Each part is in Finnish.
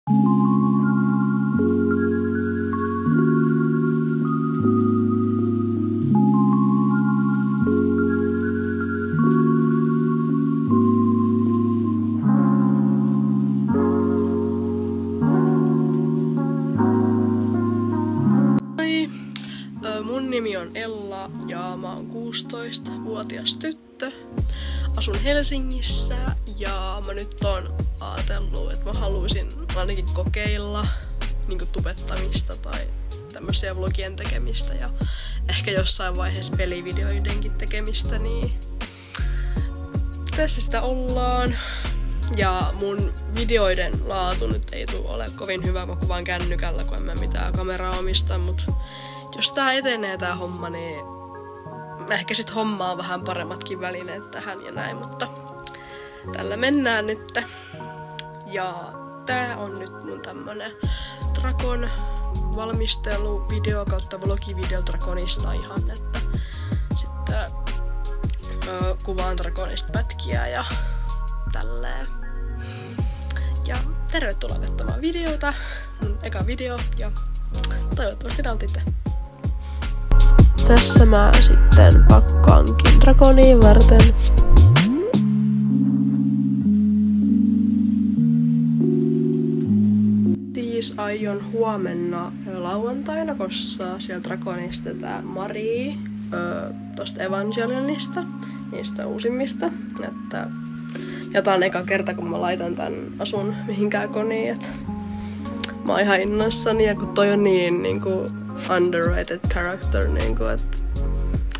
Mun nimi on Ella ja mä oon 16-vuotias tyttö. Asun Helsingissä ja mä nyt oon ajatellut, että mä haluaisin ainakin kokeilla niinku tubettamista tai tämmöisiä vlogien tekemistä ja ehkä jossain vaiheessa pelivideoidenkin tekemistä, niin tässä sitä ollaan. Ja mun videoiden laatu nyt ei tule ole kovin hyvä, mä kuvaan kännykällä, kun en mä mitään kameraa omista, mut jos tää etenee tää homma, niin ehkä sit hommaa vähän paremmatkin välineet tähän ja näin, mutta tällä mennään nyt. Ja tää on nyt mun tämmönen Drakon valmisteluvideo kautta vlogivideo Drakonista ihan, että sitten kuvaan Drakonista pätkiä ja tälleen. Ja tervetuloa katsomaan videota, mun eka video, ja toivottavasti nautitte. Tässä mä sitten pakkaankin Drakonia varten. Siis aion huomenna lauantaina kossaa siellä Drakonista tää Marie tosta Evangelionista, niistä uusimmista. Että ja tää on eka kerta, kun mä laitan tän asun mihinkään koniin, et mä oon ihan innoissani, ja kun toi on niin niinku underrated character, niinku, et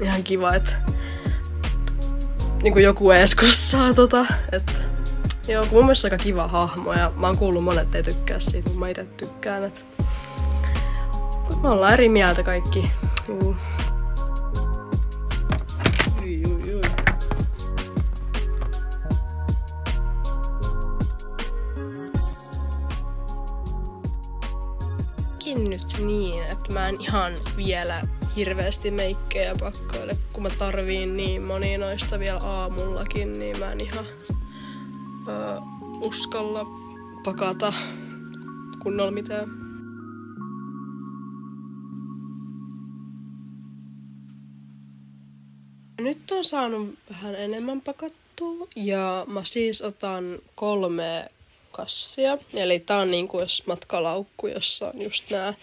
ihan kiva, et niinku joku ees kussaa et joo, kun mun mielestä aika kiva hahmo, ja mä oon kuullut monet ei tykkää siitä, mutta mä ite tykkään, et me ollaan eri mieltä kaikki. Juu. Nyt niin, että mä en ihan vielä hirveästi meikkejä pakkoile, kun mä tarviin niin monia noista vielä aamullakin, niin mä en ihan uskalla pakata kunnolla mitään. Nyt on saanut vähän enemmän pakattua ja mä siis otan 3 kassia. Eli tää on niinku jos matkalaukku, jossa on just nää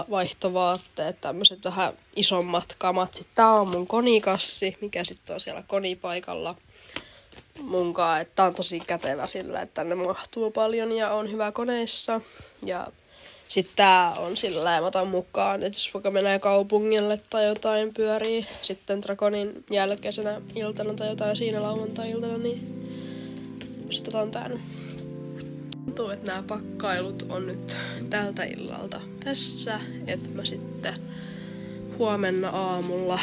vaihtovaatteet, tämmöset vähän isommat kamat. Sitten tää on mun konikassi, mikä sitten on siellä konipaikalla munkaan. Tää on tosi kätevä sillä, että tänne mahtuu paljon ja on hyvä koneissa. Ja sitten tää on sillä, mä otan mukaan, että jos vaikka menee kaupungille tai jotain pyörii sitten Drakonin jälkeisenä iltana tai jotain siinä lauantai-iltana, niin sit otan tän. Tuntuu, että nämä pakkailut on nyt tältä illalta tässä, että mä sitten huomenna aamulla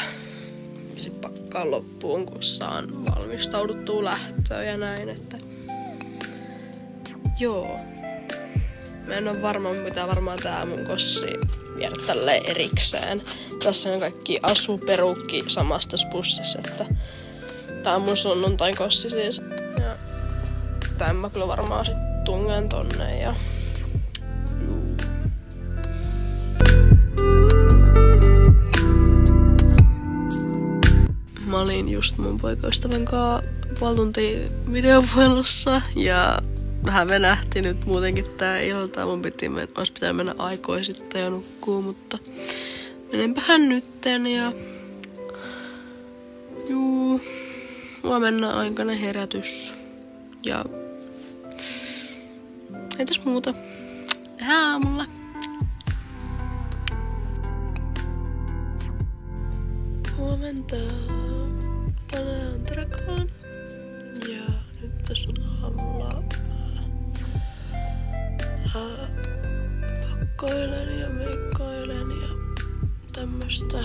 sit pakkaan loppuun, kun saan valmistauduttua lähtöön ja näin, että joo. Mä en oo varma, mitä varmaan tää mun kossi viedä tälleen erikseen. Tässä on kaikki asuperukki samasta pussissa, että tää on mun sunnuntain kossi siis. Ja tän mä kyllä varmaan sit tungen tonne ja mä olin just mun poikaystävän kanssa puoli tuntia videopuhelussa ja vähän venähti nyt muutenkin tää ilta. Mun olisi pitänyt mennä aikoisittain ja nukkuu, mutta menenpähän nytten ja juu, huomenna aikainen herätys ja ei tässä muuta. Nähdään aamulla. Huomenta. Tänään on Drakon. Ja nyt tässä aamulla pakkoilen ja meikkailen ja tämmöstä.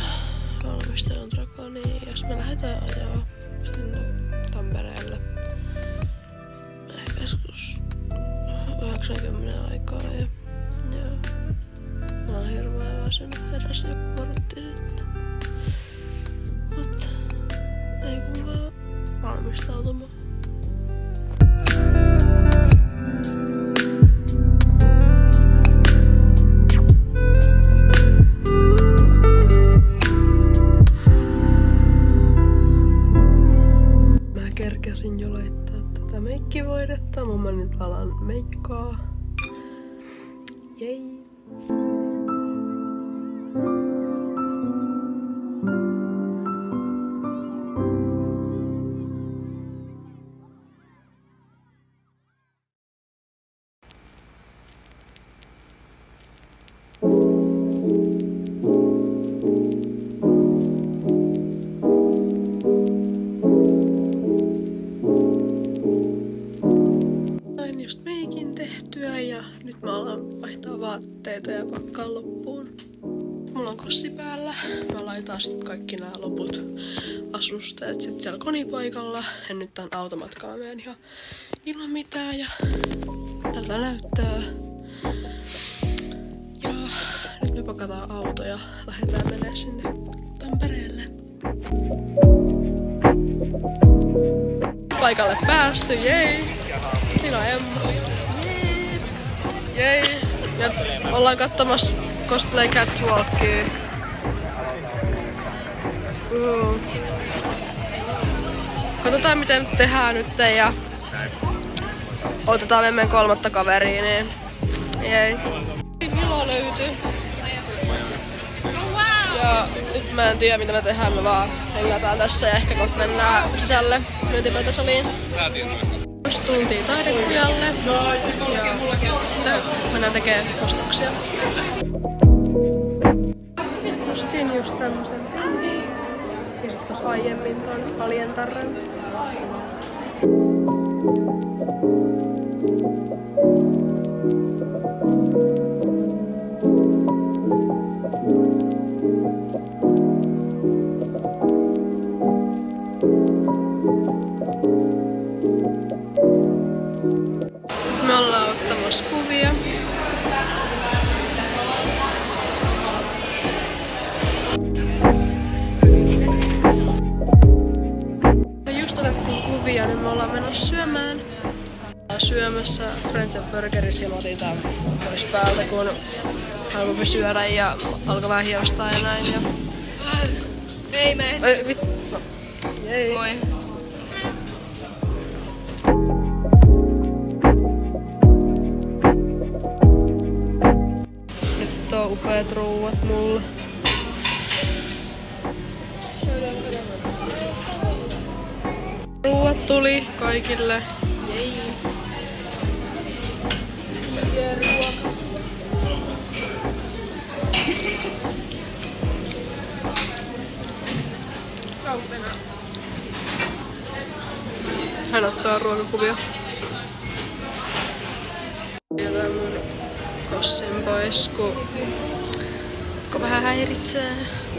Valmistelen Drakonia. Ja sitten me lähdetään ajaa sinne Tampereelle. Ehkä joskus 90 aikaa ja mä oon hirveän väsynyt, heräs joku vartti sitten. Mut ei kun vaan valmistautumaan. Jei! Sain just meikin tehtyä ja nyt mä alan vaihtaa vaatteita ja pakkaa loppuun. Mulla on kossi päällä. Mä laitan sit kaikki nämä loput asusteet sit siellä konipaikalla. Ja nyt tän automatkaa menen ihan ilman mitään ja tältä näyttää. Ja nyt me pakataan auto ja lähdetään menee sinne Tampereelle. Paikalle päästy, jei! Siinä on Emma. Jei! Ja ollaan katsomassa cosplay catwalkia. Katsotaan miten tehdään nyt ja otetaan meidän 3. kaveria, niin jei. Milo löytyy. Ja nyt mä en tiedä mitä me tehdään, me vaan hengataan tässä ja ehkä kohta mennään sisälle myyntipöytäsaliin. 6 tuntia taidekujalle ja mennään tekemään ostoksia. Ostin just tämmösen ja sit tos aiemmin ton Alientarren. Me ollaan ottamassa kuvia. Me just otettiin kuvia, niin me ollaan menossa syömään. Syömässä Friends & Burgerissa ja mä otin tän pois päältä, kun haluamme syödä ja alkoi vähän hiostaa ja näin. Ja... Ei mene. No. Jei. Moi. Nyt on upeat ruuat mulle. Ruuat tuli kaikille. Jei. Hän ottaa ruokakuvia. Jätän mun kossin pois, kun vähän häiritsee.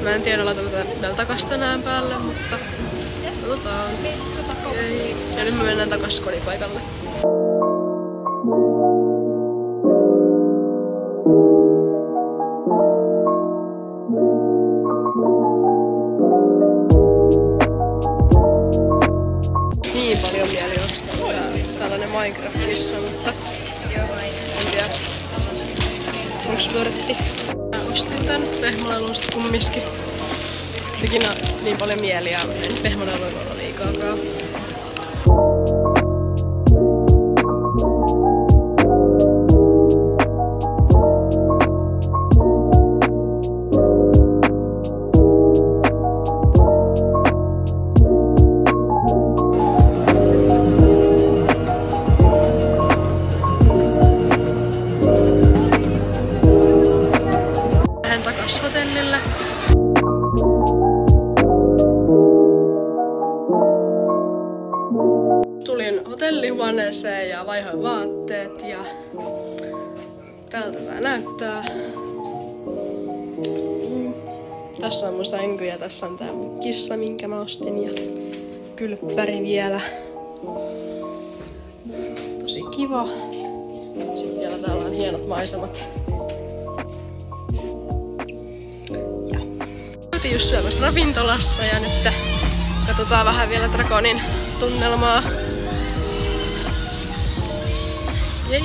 Mä en tiedä, laitan tätä vielä takas tänään päälle, mutta katsotaan. Ja nyt me mennään takas konipaikalle. Niin paljon mieli ostaa tällainen Minecraft-kissa, mutta en tiedä. Onks vörtti? Mä ostin tän pehmolelun sit kumminkin. Tekin niin paljon mieli ja en pehmolelu ole liikaakaan. Lähden takas hotellille. Tulin hotellihuoneeseen ja vaihoin vaatteet ja täältä tää näyttää. Tässä on mun sänky ja tässä on tää mun kissa, minkä mä ostin ja kylppäri vielä. Tosi kiva. Sitten vielä täällä on hienot maisemat. Oltiin just syömässä ravintolassa ja nyt katsotaan vähän vielä Dragonin tunnelmaa. Jei!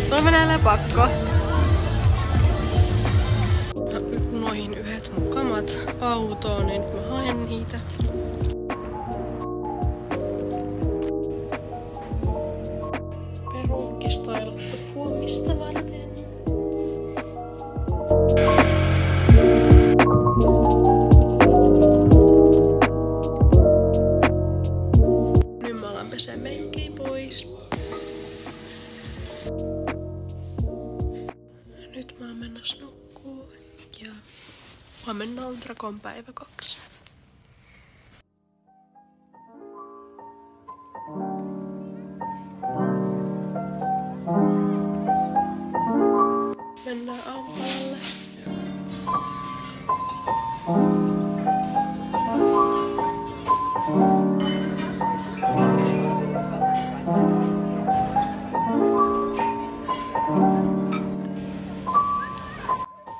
Tuolla menee lepakko. Noihin yhdet mun kamat autoon, niin mä haen niitä. Peruukki stylattu huomista varten. Nyt mä alan pesää meikkejä pois. Nyt mä oon menossa nukkuun ja huomenna on Drakon päivä 2. Mennään aamupalalle.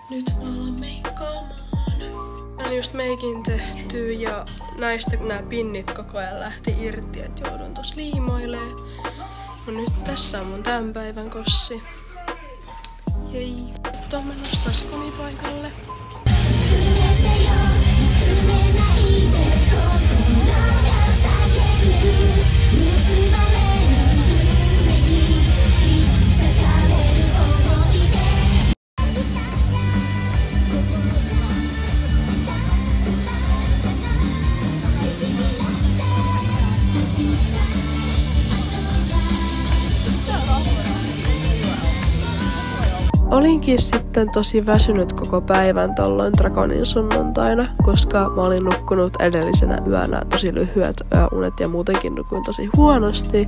Nyt mä alan meikkaamaan. On just meikin tehty ja näistä nää pinnit koko ajan lähti irti, et joudun tos liimoilee. No nyt tässä on mun tämän päivän kossi. Jei. Nyt on menossa taas komipaikalle. Olinkin sitten tosi väsynyt koko päivän tolloin Drakonin sunnuntaina, koska mä olin nukkunut edellisenä yönä tosi lyhyet yöunet ja muutenkin nukuin tosi huonosti,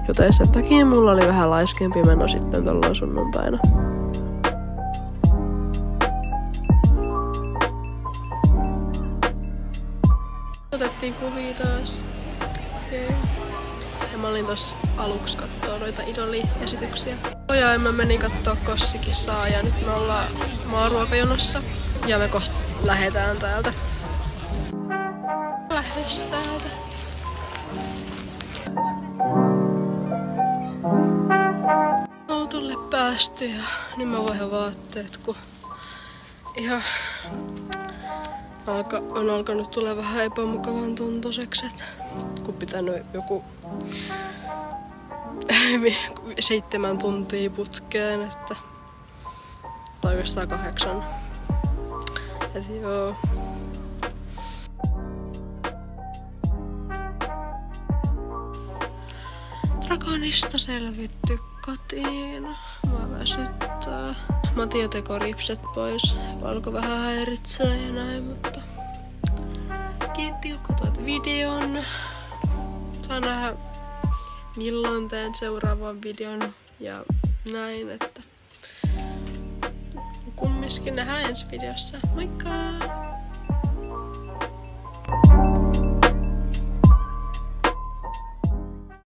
joten sen takia mulla oli vähän laiskempi meno sitten tolloin sunnuntaina. Otettiin kuvia taas. Okay. Ja mä olin tossa aluksi kattoo noita idoli-esityksiä. Ja mä menin kattoo Kossikisaa ja nyt me ollaan maaruokajonossa. Ja me kohta lähetään täältä. Lähes täältä. Autolle päästy ja nyt mä vaihan vaatteet, kun ihan on alkanut tulla vähän epämukavan tuntuiseksi, kun pitänyt joku 7 tuntia putkeen, että tai oikeastaan 8. Et joo. Drakonista selvitty kotiin. Mua väsyttää. Mä otin jo tekoripset pois. Alkoi vähän häiritsee ja näin, mutta kiitti kun katsoit videon. Saa nähdä milloin teen seuraavan videon ja näin, että kumminkin nähdään ensi videossa. Moikka!